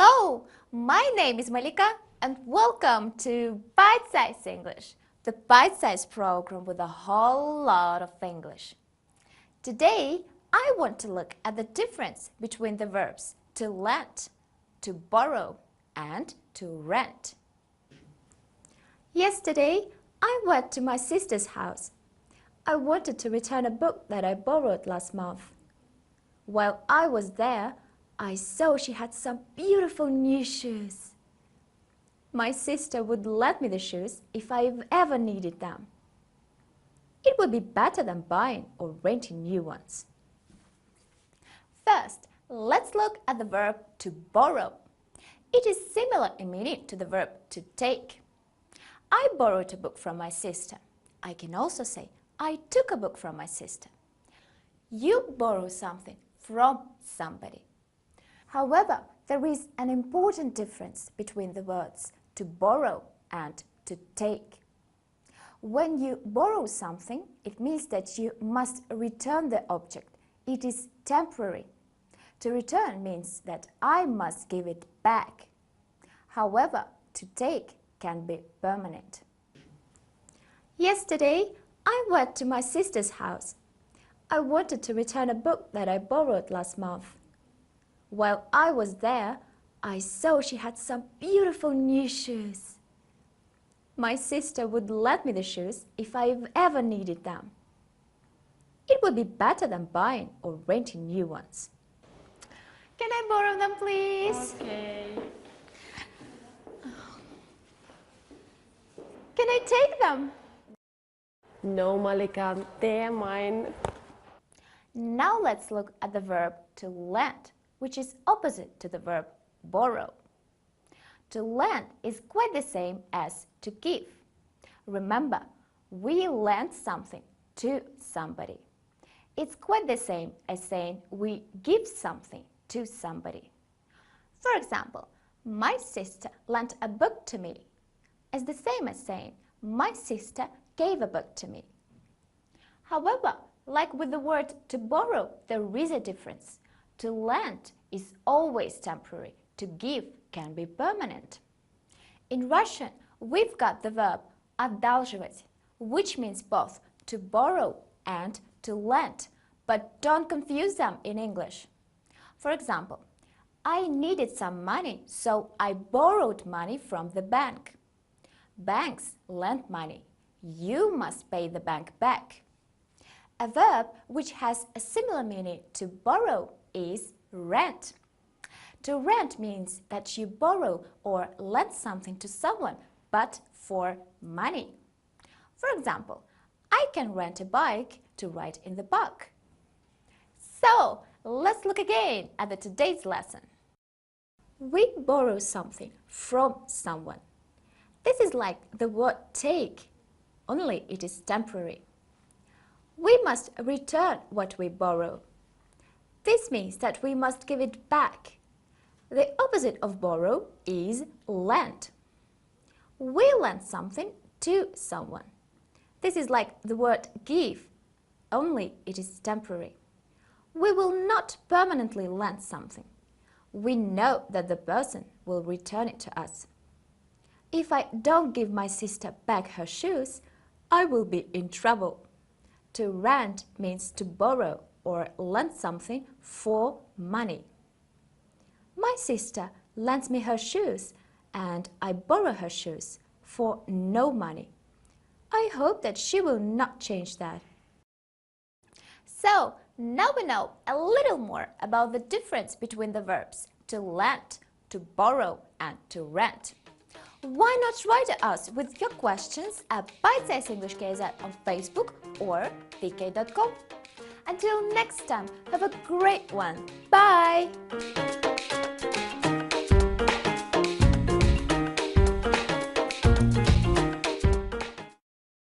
Hello, my name is Malika and welcome to Bitesize English, the bite-sized program with a whole lot of English. Today, I want to look at the difference between the verbs to lend, to borrow and to rent. Yesterday, I went to my sister's house. I wanted to return a book that I borrowed last month. While I was there, I saw she had some beautiful new shoes. My sister would lend me the shoes if I ever needed them. It would be better than buying or renting new ones. First, let's look at the verb to borrow. It is similar in meaning to the verb to take. I borrowed a book from my sister. I can also say, I took a book from my sister. You borrow something from somebody. However, there is an important difference between the words to borrow and to take. When you borrow something, it means that you must return the object. It is temporary. To return means that I must give it back. However, to take can be permanent. Yesterday, I went to my sister's house. I wanted to return a book that I borrowed last month. While I was there, I saw she had some beautiful new shoes. My sister would lend me the shoes if I ever needed them. It would be better than buying or renting new ones. Can I borrow them, please? Okay. Can I take them? No, Malika, they're mine. Now let's look at the verb to lend, which is opposite to the verb borrow. To lend is quite the same as to give. Remember, we lend something to somebody. It's quite the same as saying we give something to somebody. For example, my sister lent a book to me. It's the same as saying my sister gave a book to me. However, like with the word to borrow, there is a difference. To lend is always temporary. To give can be permanent. In Russian, we've got the verb одалживать, which means both to borrow and to lend, but don't confuse them in English. For example, I needed some money, so I borrowed money from the bank. Banks lend money. You must pay the bank back. A verb which has a similar meaning to borrow is rent. To rent means that you borrow or lend something to someone, but for money. For example, I can rent a bike to ride in the park. So, let's look again at today's lesson. We borrow something from someone. This is like the word take, only it is temporary. We must return what we borrow. This means that we must give it back. The opposite of borrow is lend. We lend something to someone. This is like the word give, only it is temporary. We will not permanently lend something. We know that the person will return it to us. If I don't give my sister back her shoes, I will be in trouble. To rent means to borrow or lend something for money. My sister lends me her shoes and I borrow her shoes for no money. I hope that she will not change that. So, now we know a little more about the difference between the verbs to lend, to borrow and to rent. Why not write us with your questions at Bitesize English KZ on Facebook or vk.com. Until next time, have a great one. Bye!